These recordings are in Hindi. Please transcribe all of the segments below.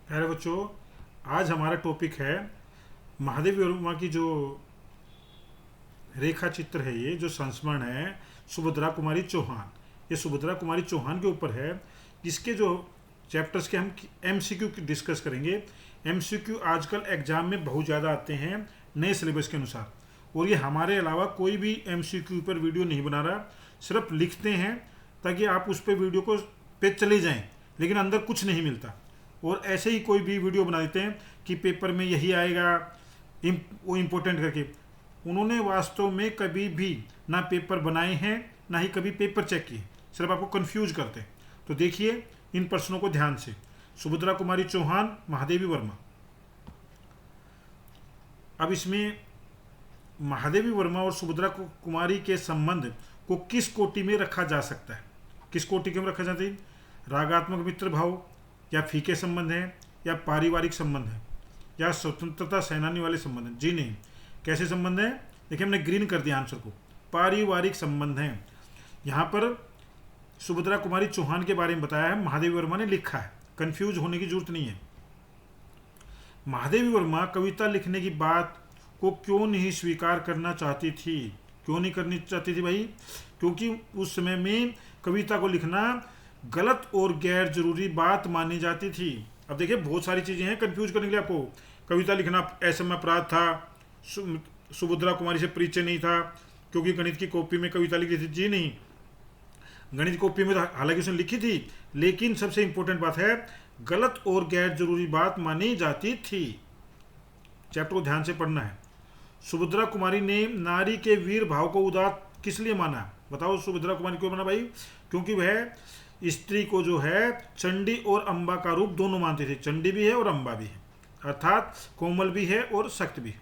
प्यारे बच्चों, आज हमारा टॉपिक है महादेवी वर्मा की जो रेखा चित्र है, ये जो संस्मरण है सुभद्रा कुमारी चौहान। ये सुभद्रा कुमारी चौहान के ऊपर है। इसके जो चैप्टर्स के हम एमसीक्यू डिस्कस करेंगे। एमसीक्यू आजकल एग्जाम में बहुत ज़्यादा आते हैं नए सिलेबस के अनुसार, और ये हमारे अलावा कोई भी एमसीक्यू पर वीडियो नहीं बना रहा, सिर्फ लिखते हैं ताकि आप उस पर वीडियो को पे चले जाएं, लेकिन अंदर कुछ नहीं मिलता। और ऐसे ही कोई भी वीडियो बना देते हैं कि पेपर में यही आएगा, वो इम्पोर्टेंट करके। उन्होंने वास्तव में कभी भी ना पेपर बनाए हैं, ना ही कभी पेपर चेक किए, सिर्फ आपको कंफ्यूज करते हैं। तो देखिए इन प्रश्नों को ध्यान से। सुभद्रा कुमारी चौहान, महादेवी वर्मा। अब इसमें महादेवी वर्मा और सुभद्रा कुमारी के संबंध को किस कोटि में रखा जा सकता है? किस कोटि के में रखा जाता है? रागात्मक मित्र भाव, या फीके संबंध है, या पारिवारिक संबंध है, या स्वतंत्रता सेनानी वाले संबंध है? जी नहीं। कैसे संबंध है? देखिए हमने ग्रीन कर दिया आंसर को, पारिवारिक संबंध है। यहाँ पर सुभद्रा कुमारी चौहान के बारे में बताया है, महादेवी वर्मा ने लिखा है, कंफ्यूज होने की जरूरत नहीं है। महादेवी वर्मा कविता लिखने की बात को क्यों नहीं स्वीकार करना चाहती थी? क्यों नहीं करनी चाहती थी भाई? क्योंकि उस समय में कविता को लिखना गलत और गैर जरूरी बात मानी जाती थी। अब देखिए बहुत सारी चीजें हैं कंफ्यूज करने के लिए आपको। कविता लिखना ऐसे में अपराध था, सुभद्रा कुमारी से परिचय नहीं था क्योंकि गणित की कॉपी में कविता लिखी थी। जी नहीं, गणित की कॉपी में तो हालांकि उसने लिखी थी, लेकिन सबसे इंपॉर्टेंट बात है गलत और गैर जरूरी बात मानी जाती थी। चैप्टर को ध्यान से पढ़ना है। सुभद्रा कुमारी ने नारी के वीर भाव को उदात्त किस लिए माना? बताओ सुभद्रा कुमारी क्यों माना भाई? क्योंकि वह स्त्री को जो है चंडी और अंबा का रूप दोनों मानते थे। चंडी भी है और अंबा भी है, अर्थात कोमल भी है और सख्त भी है।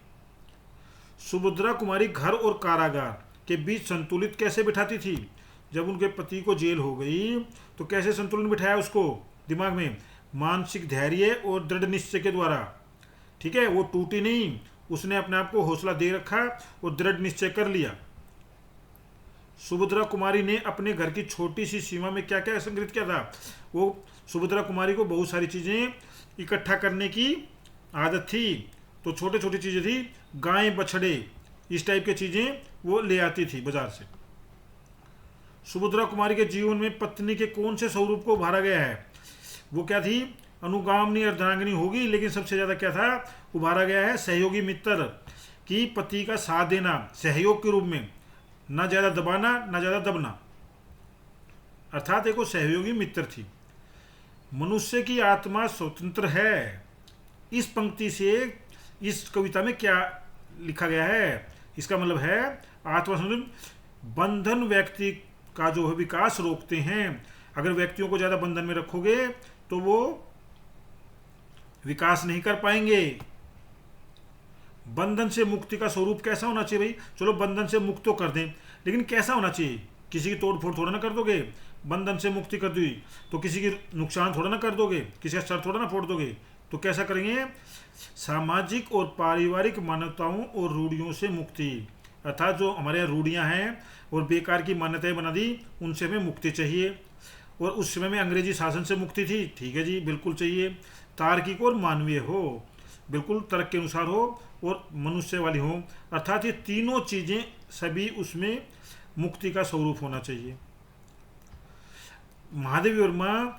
सुभद्रा कुमारी घर और कारागार के बीच संतुलित कैसे बिठाती थी? जब उनके पति को जेल हो गई तो कैसे संतुलन बिठाया उसको दिमाग में? मानसिक धैर्य और दृढ़ निश्चय के द्वारा। ठीक है, वो टूटी नहीं, उसने अपने आप को हौसला दे रखा और दृढ़ निश्चय कर लिया। सुभद्रा कुमारी ने अपने घर की छोटी सी सीमा में क्या क्या संग्रहित किया था? वो सुभद्रा कुमारी को बहुत सारी चीजें इकट्ठा करने की आदत थी। तो छोटे छोटी चीजें थी, गाय बछड़े इस टाइप की चीजें वो ले आती थी बाजार से। सुभद्रा कुमारी के जीवन में पत्नी के कौन से स्वरूप को उभारा गया है? वो क्या थी? अनुगामिनी अर्धांगिनी होगी, लेकिन सबसे ज्यादा क्या था उभारा गया है? सहयोगी मित्र की पति का साथ देना, सहयोग के रूप में, ना ज्यादा दबाना ना ज्यादा दबना, अर्थात एक सहयोगी मित्र थी। मनुष्य की आत्मा स्वतंत्र है। इस पंक्ति से इस कविता में क्या लिखा गया है? इसका मतलब है आत्मा स्वतंत्र बंधन व्यक्ति का जो है विकास रोकते हैं। अगर व्यक्तियों को ज्यादा बंधन में रखोगे तो वो विकास नहीं कर पाएंगे। बंधन से मुक्ति का स्वरूप कैसा होना चाहिए भाई? चलो बंधन से मुक्त तो कर दें, लेकिन कैसा होना चाहिए? किसी की तोड़ फोड़ थोड़ा ना कर दोगे। बंधन से मुक्ति कर दी तो किसी की नुकसान थोड़ा ना कर दोगे, किसी का सर थोड़ा ना फोड़ दोगे। तो कैसा करेंगे? सामाजिक और पारिवारिक मान्यताओं और रूढ़ियों से मुक्ति, अर्थात जो हमारे यहाँ रूढ़ियाँ हैं और बेकार की मान्यताएं बना दी, उनसे हमें मुक्ति चाहिए। और उस समय में अंग्रेजी शासन से मुक्ति थी, ठीक है जी, बिल्कुल चाहिए। तार्किक और मानवीय हो, बिल्कुल तर्क के अनुसार हो, और मनुष्य वाली हो, अर्थात ये तीनों चीजें सभी उसमें मुक्ति का स्वरूप होना चाहिए। महादेवी वर्मा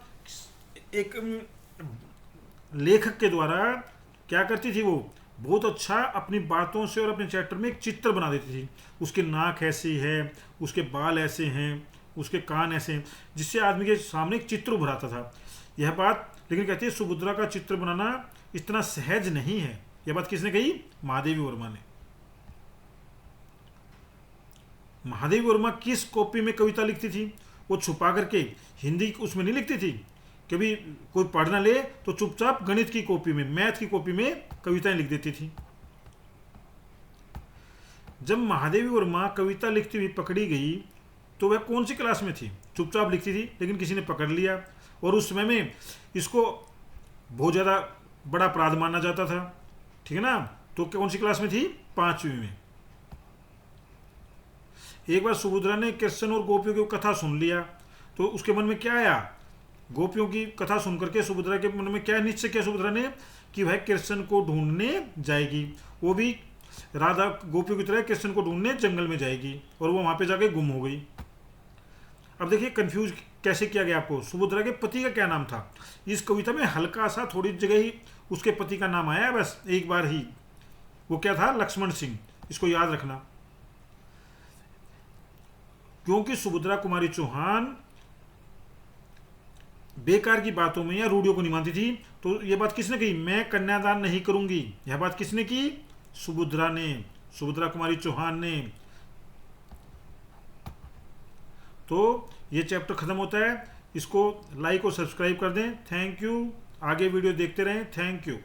एक लेखक के द्वारा क्या करती थी? वो बहुत अच्छा अपनी बातों से और अपने चैप्टर में एक चित्र बना देती थी। उसके नाक ऐसी है, उसके बाल ऐसे हैं, उसके कान ऐसे हैं, जिससे आदमी के सामने एक चित्र उभराता था। यह बात लेकिन कहती है सुभद्रा का चित्र बनाना इतना सहज नहीं है। यह बात किसने कही? महादेवी वर्मा ने। महादेवी वर्मा किस कॉपी में कविता लिखती थी? वो छुपा करके हिंदी उसमें नहीं लिखती थी। कभी कोई पढ़ ना ले तो चुपचाप गणित की कॉपी में, मैथ की कॉपी में कविताएं लिख देती थी। जब महादेवी वर्मा कविता लिखती हुई पकड़ी गई तो वह कौन सी क्लास में थी? चुपचाप लिखती थी, लेकिन किसी ने पकड़ लिया, और उस समय में इसको बहुत ज़्यादा बड़ा अपराध माना जाता था। ठीक है ना? तो कौन सी क्लास में थी? 5वीं में। एक बार सुभद्रा ने कृष्ण और गोपियों की कथा सुन लिया तो उसके मन में क्या आया? गोपियों की कथा सुनकर के सुभद्रा के मन में क्या निश्चय किया सुभद्रा ने कि वह कृष्ण को ढूंढने जाएगी, वो भी राधा गोपियों की तरह कृष्ण को ढूंढने जंगल में जाएगी, और वो वहां पे जाके गुम हो गई। अब देखिए कंफ्यूज कैसे किया गया आपको। सुभद्रा के पति का क्या नाम था? इस कविता में हल्का सा थोड़ी जगह ही उसके पति का नाम आया है, बस एक बार ही। वो क्या था? लक्ष्मण सिंह। इसको याद रखना, क्योंकि सुभद्रा कुमारी चौहान बेकार की बातों में या रूढ़ियों को नहीं मानती थी। तो ये बात किसने कही? मैं कन्यादान नहीं करूंगी, यह बात किसने की? सुभद्रा ने, सुभद्रा कुमारी चौहान ने। तो ये चैप्टर खत्म होता है। इसको लाइक और सब्सक्राइब कर दें। Thank you. आगे वीडियो देखते रहें। Thank you.